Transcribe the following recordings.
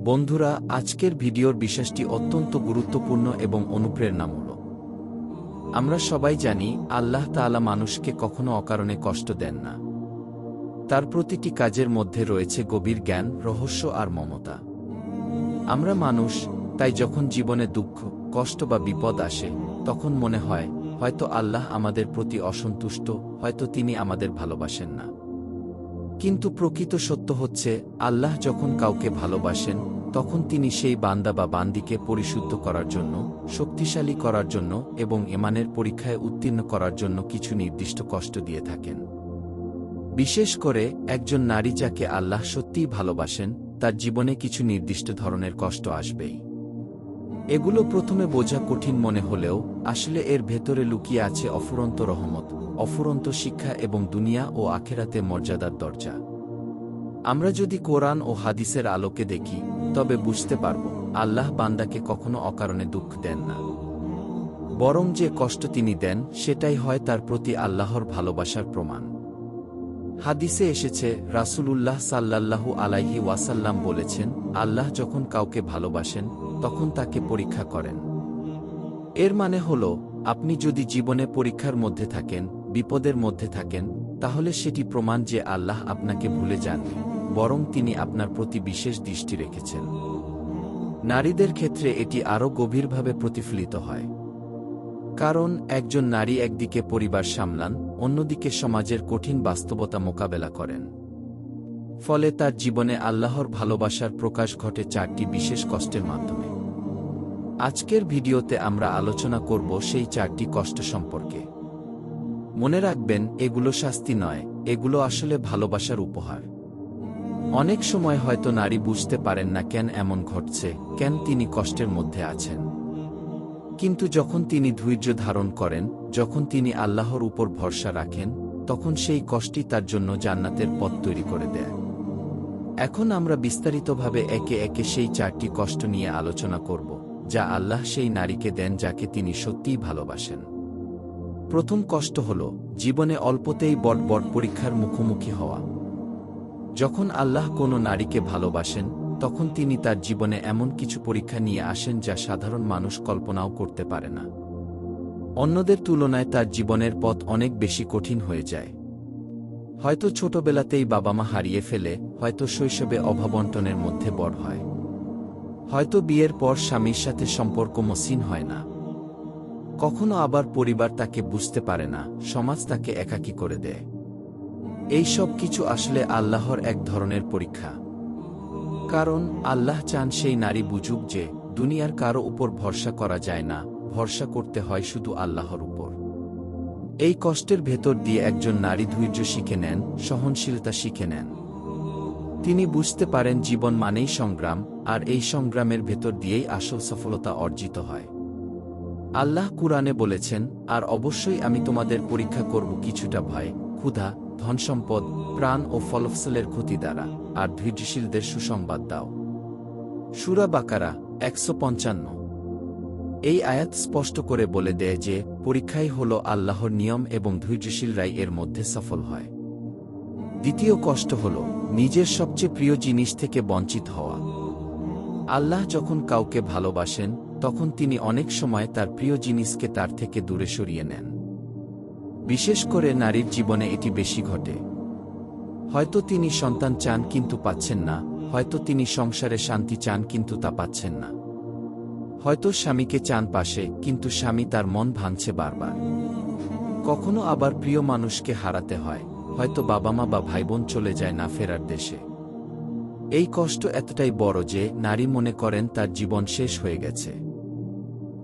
বন্ধুরা, আজকের ভিডিওর বিষয়টি অত্যন্ত গুরুত্বপূর্ণ এবং অনুপ্রেরণামূলক। আমরা সবাই জানি, আল্লাহ তাআলা মানুষকে কখনো অকারণে কষ্ট দেন না। তার প্রতিটি কাজের মধ্যে রয়েছে গভীর জ্ঞান, রহস্য আর মমতা। আমরা মানুষ, তাই যখন জীবনে দুঃখ, কষ্ট বা বিপদ আসে, তখন মনে হয় হয়তো আল্লাহ আমাদের প্রতি অসন্তুষ্ট, হয়তো তিনি আমাদের ভালোবাসেন না। কিন্তু প্রকৃত সত্য হচ্ছে, আল্লাহ যখন কাউকে ভালোবাসেন, তখন তিনি সেই বান্দা বা বান্দিকে পরিশুদ্ধ করার জন্য, শক্তিশালী করার জন্য এবং ঈমানের পরীক্ষায় উত্তীর্ণ করার জন্য কিছু নির্দিষ্ট কষ্ট দিয়ে থাকেন। বিশেষ করে একজন নারী যাকে আল্লাহ সত্যিই ভালোবাসেন, তার জীবনে কিছু নির্দিষ্ট ধরনের কষ্ট আসবেই। এগুলো প্রথমে বোঝা কঠিন মনে হলেও আসলে এর ভেতরে লুকিয়ে আছে অফুরন্ত রহমত, অফুরন্ত শিক্ষা এবং দুনিয়া ও আখেরাতে মর্যাদার দরজা। আমরা যদি কোরআন ও হাদিসের আলোকে দেখি, তবে বুঝতে পারব, আল্লাহ বান্দাকে কখনো অকারণে দুঃখ দেন না। বরং যে কষ্ট তিনি দেন, সেটাই হয় তার প্রতি আল্লাহর ভালোবাসার প্রমাণ। হাদিসে এসেছে, রাসূলুল্লাহ সাল্লাল্লাহু আলাইহি ওয়াসাল্লাম বলেছেন, আল্লাহ যখন কাউকে ভালোবাসেন, তখন তাকে পরীক্ষা করেন। এর মানে হল, আপনি যদি জীবনে পরীক্ষার মধ্যে থাকেন, বিপদের মধ্যে থাকেন, তাহলে সেটি প্রমাণ যে আল্লাহ আপনাকে ভুলে যাননি, বরং তিনি আপনার প্রতি বিশেষ দৃষ্টি রেখেছেন। নারীদের ক্ষেত্রে এটি আরও গভীরভাবে প্রতিফলিত হয়। কারণ একজন নারী একদিকে পরিবার সামলান, অন্যদিকে সমাজের কঠিন বাস্তবতা মোকাবেলা করেন। ফলে তার জীবনে আল্লাহর ভালোবাসার প্রকাশ ঘটে 4টি বিশেষ কষ্টের মাধ্যমে। আজকের ভিডিওতে আমরা আলোচনা করব সেই 4টি কষ্ট সম্পর্কে। মনে রাখবেন, এগুলো শাস্তি নয়, এগুলো আসলে ভালোবাসার উপহার। অনেক সময় হয়তো নারী বুঝতে পারেন না কেন এমন ঘটছে, কেন তিনি কষ্টের মধ্যে আছেন। কিন্তু যখন তিনি ধৈর্য ধারণ করেন, যখন তিনি আল্লাহর উপর ভরসা রাখেন, তখন সেই কষ্টই তার জন্য জান্নাতের পথ তৈরি করে দেয়। এখন আমরা বিস্তারিতভাবে একে একে সেই 4টি কষ্ট নিয়ে আলোচনা করব, যা আল্লাহ সেই নারীকে দেন যাকে তিনি সত্যিই ভালোবাসেন। প্রথম কষ্ট হল, জীবনে অল্পতেই বড় বড় পরীক্ষার মুখোমুখি হওয়া। যখন আল্লাহ কোনো নারীকে ভালোবাসেন, তখন তিনি তার জীবনে এমন কিছু পরীক্ষা নিয়ে আসেন যা সাধারণ মানুষ কল্পনাও করতে পারে না। অন্যদের তুলনায় তার জীবনের পথ অনেক বেশি কঠিন হয়ে যায়। হয়তো ছোটবেলাতেই বাবা মা হারিয়ে ফেলে, হয়তো শৈশবে অভাবন্টনের মধ্যে বড় হয়, হয়তো বিয়ের পর স্বামীর সাথে সম্পর্ক মসৃণ হয় না। কখনো আবার পরিবার তাকে বুঝতে পারে না, সমাজ তাকে একাকী করে দেয়। এই সব কিছু আসলে আল্লাহর এক ধরনের পরীক্ষা। কারণ আল্লাহ চান সেই নারী বুঝুক যে দুনিয়ার কারো উপর ভরসা করা যায় না, ভরসা করতে হয় শুধু আল্লাহর উপর। এই কষ্টের ভেতর দিয়ে একজন নারী ধৈর্য শিখে নেন, সহনশীলতা শিখে নেন। তিনি বুঝতে পারেন জীবন মানেই সংগ্রাম, আর এই সংগ্রামের ভেতর দিয়েই আসল সফলতা অর্জিত হয়। আল্লাহ কুরআনে বলেছেন, আর অবশ্যই আমি তোমাদের পরীক্ষা করব কিছুটা ভয়, ক্ষুধা, ধনসম্পদ, প্রাণ ও ফলফসলের ক্ষতি দ্বারা, আর ধৈর্যশীলদের সুসংবাদ দাও। সূরা বাকারা 155। এই আয়াত স্পষ্ট করে বলে দেয় যে পরীক্ষাই হল আল্লাহর নিয়ম এবং ধৈর্যশীলরাই এর মধ্যে সফল হয়। দ্বিতীয় কষ্ট হল, নিজের সবচেয়ে প্রিয় জিনিস থেকে বঞ্চিত হওয়া। আল্লাহ যখন কাউকে ভালোবাসেন, তখন তিনি অনেক সময় তার প্রিয় জিনিসকে তার থেকে দূরে সরিয়ে নেন। বিশেষ করে নারীর জীবনে এটি বেশি ঘটে। হয়তো তিনি সন্তান চান কিন্তু পাচ্ছেন না, হয়তো তিনি সংসারে শান্তি চান কিন্তু তা পাচ্ছেন না, হয়তো স্বামীকে চান পাশে, কিন্তু স্বামী তার মন ভাঙছে বারবার। কখনো আবার প্রিয় মানুষকে হারাতে হয়, হয়তো বাবা মা বা ভাইবোন চলে যায় না ফেরার দেশে। এই কষ্ট এতটাই বড় যে নারী মনে করেন তার জীবন শেষ হয়ে গেছে।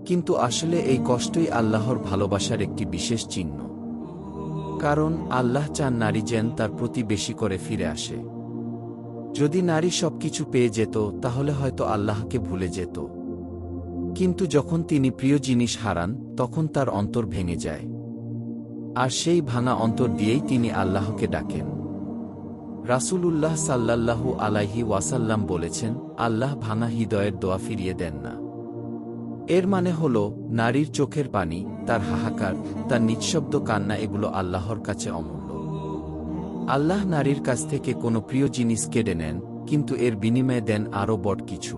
কিন্তু আসলে এই কষ্টই আল্লাহর ভালোবাসার একটি বিশেষ চিহ্ন। কারণ আল্লাহ চান নারী যেন তার প্রতি বেশি করে ফিরে আসে। যদি নারী সবকিছু পেয়ে যেত, তাহলে হয়তো আল্লাহকে ভুলে যেত। কিন্তু যখন তিনি প্রিয় জিনিস হারান, তখন তার অন্তর ভেঙে যায়। আর সেই ভাঙা অন্তর দিয়েই তিনি আল্লাহকে ডাকেন। রাসূলুল্লাহ সাল্লাল্লাহু আলাইহি ওয়াসাল্লাম বলেছেন, আল্লাহ ভাঙা হৃদয়ের দোয়া ফিরিয়ে দেন না। এর মানে হল, নারীর চোখের পানি, তার হাহাকার, তার নিঃশব্দ কান্না, এগুলো আল্লাহর কাছে অমূল্য। আল্লাহ নারীর কাছ থেকে কোনো প্রিয় জিনিস কেড়ে নেন, কিন্তু এর বিনিময়ে দেন আরও বড় কিছু।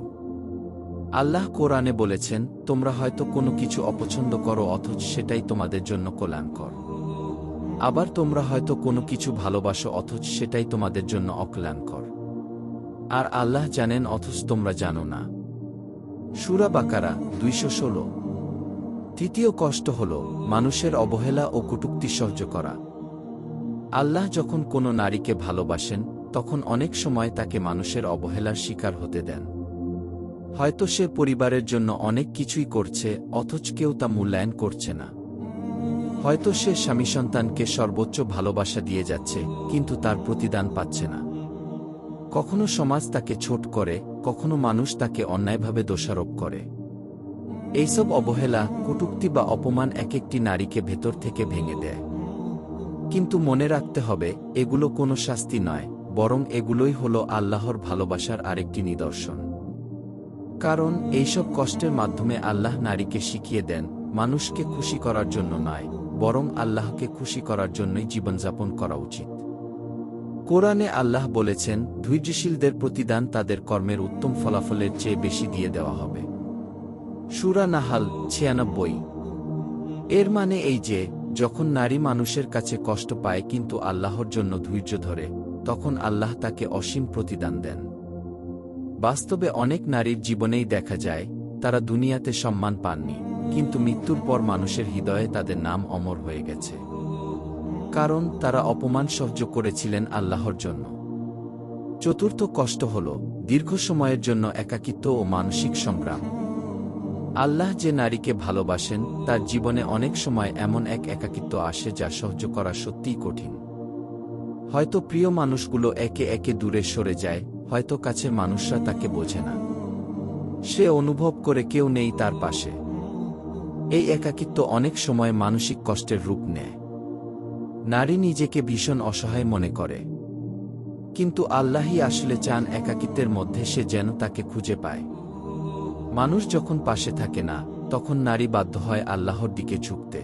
আল্লাহ কোরআনে বলেছেন, তোমরা হয়তো কোনো কিছু অপছন্দ করো অথচ সেটাই তোমাদের জন্য কল্যাণকর। আবার তোমরা হয়তো কোনো কিছু ভালোবাসো অথচ সেটাই তোমাদের জন্য অকল্যাণকর। আর আল্লাহ জানেন অথচ তোমরা জানো না। সূরা বাকারা 216। তৃতীয় কষ্ট হল মানুষের অবহেলা ও কটূক্তি সহ্য করা। আল্লাহ যখন কোনো নারীকে ভালোবাসেন তখন অনেক সময় তাকে মানুষের অবহেলার শিকার হতে দেন। হয়তো সে পরিবারের জন্য অনেক কিছুই করছে অথচ কেউ তা মূল্যায়ন করছে না। হয়তো সে স্বামী সন্তানকে সর্বোচ্চ ভালোবাসা দিয়ে যাচ্ছে কিন্তু তার প্রতিদান পাচ্ছে না। কখনো সমাজ তাকে ছোট করে, কখনো মানুষ তাকে অন্যায়ভাবে দোষারোপ করে। এইসব অবহেলা, কটূক্তি বা অপমান এক একটি নারীকে ভেতর থেকে ভেঙে দেয়। কিন্তু মনে রাখতে হবে, এগুলো কোনো শাস্তি নয়, বরং এগুলোই হলো আল্লাহর ভালোবাসার আরেকটি নিদর্শন। কারণ এইসব কষ্টের মাধ্যমে আল্লাহ নারীকে শিখিয়ে দেন, মানুষকে খুশি করার জন্য নয়, বরং আল্লাহকে খুশি করার জন্যই জীবনযাপন করা উচিত। কোরআনে আল্লাহ বলেছেন, ধৈর্যশীলদের প্রতিদান তাদের কর্মের উত্তম ফলাফলের চেয়ে বেশি দিয়ে দেওয়া হবে। সূরা নাহাল 96। এর মানে এই যে, যখন নারী মানুষের কাছে কষ্ট পায় কিন্তু আল্লাহর জন্য ধৈর্য ধরে, তখন আল্লাহ তাকে অসীম প্রতিদান দেন। বাস্তবে অনেক নারীর জীবনেই দেখা যায়, তারা দুনিয়াতে সম্মান পাননি, কিন্তু মৃত্যুর পর মানুষের হৃদয়ে তাদের নাম অমর হয়ে গেছে। কারণ তারা অপমান সহ্য করেছিলেন আল্লাহর জন্য। চতুর্থ কষ্ট হল দীর্ঘ সময়ের জন্য একাকিত্ব ও মানসিক সংগ্রাম। আল্লাহ যে নারীকে ভালোবাসেন তার জীবনে অনেক সময় এমন এক একাকিত্ব আসে যা সহ্য করা সত্যিই কঠিন। হয়তো প্রিয় মানুষগুলো একে একে দূরে সরে যায়, হয়তো কাছের মানুষরা তাকে বোঝে না। সে অনুভব করে কেউ নেই তার পাশে। এই একাকিত্ব অনেক সময় মানসিক কষ্টের রূপ নেয়। নারী নিজেকে ভীষণ অসহায় মনে করে। কিন্তু আল্লাহই আসলে চান একাকিত্বের মধ্যে সে যেন তাকে খুঁজে পায়। মানুষ যখন পাশে থাকে না, তখন নারী বাধ্য হয় আল্লাহর দিকে ঝুঁকতে।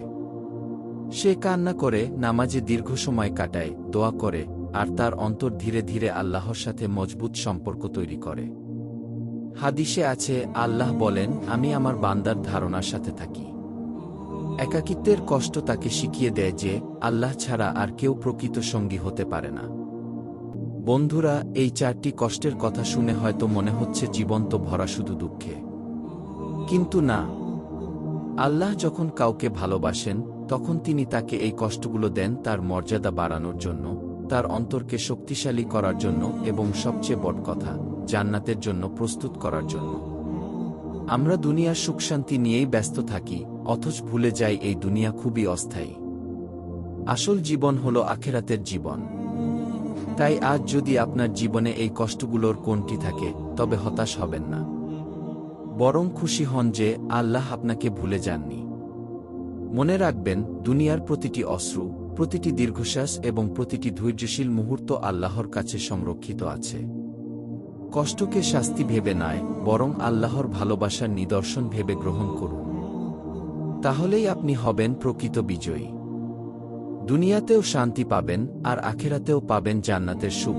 সে কান্না করে, নামাজে দীর্ঘ সময় কাটায়, দোয়া করে, আর তার অন্তর ধীরে ধীরে আল্লাহর সাথে মজবুত সম্পর্ক তৈরি করে। হাদিসে আছে, আল্লাহ বলেন, আমি আমার বান্দার ধারণার সাথে থাকি। একাকিত্বের কষ্ট তাকে শিখিয়ে দেয় যে আল্লাহ ছাড়া আর কেউ প্রকৃত সঙ্গী হতে পারে না। বন্ধুরা, এই 4টি কষ্টের কথা শুনে হয়তো মনে হচ্ছে জীবন তো ভরা শুধু দুঃখে। কিন্তু না, আল্লাহ যখন কাউকে ভালোবাসেন তখন তিনি তাকে এই কষ্টগুলো দেন তার মর্যাদা বাড়ানোর জন্য, তার অন্তরকে শক্তিশালী করার জন্য এবং সবচেয়ে বড় কথা, জান্নাতের জন্য প্রস্তুত করার জন্য। আমরা দুনিয়ার সুখশান্তি নিয়েই ব্যস্ত থাকি, অথচ ভুলে যাই এই দুনিয়া খুবই অস্থায়ী। আসল জীবন হলো আখিরাতের জীবন। তাই আজ যদি আপনার জীবনে এই কষ্টগুলোর কোনটি থাকে, তবে হতাশ হবেন না, বরং খুশি হন যে আল্লাহ আপনাকে ভুলে যাননি। মনে রাখবেন, দুনিয়ার প্রতিটি অশ্রু, প্রতিটি দীর্ঘশ্বাস এবং প্রতিটি ধৈর্যশীল মুহূর্ত আল্লাহর কাছে সংরক্ষিত আছে। কষ্টকে শাস্তি ভেবে নয়, বরং আল্লাহর ভালোবাসার নিদর্শন ভেবে গ্রহণ করুন। তাহলেই আপনি হবেন প্রকৃত বিজয়ী। দুনিয়াতেও শান্তি পাবেন আর আখিরাতেও পাবেন জান্নাতের সুখ।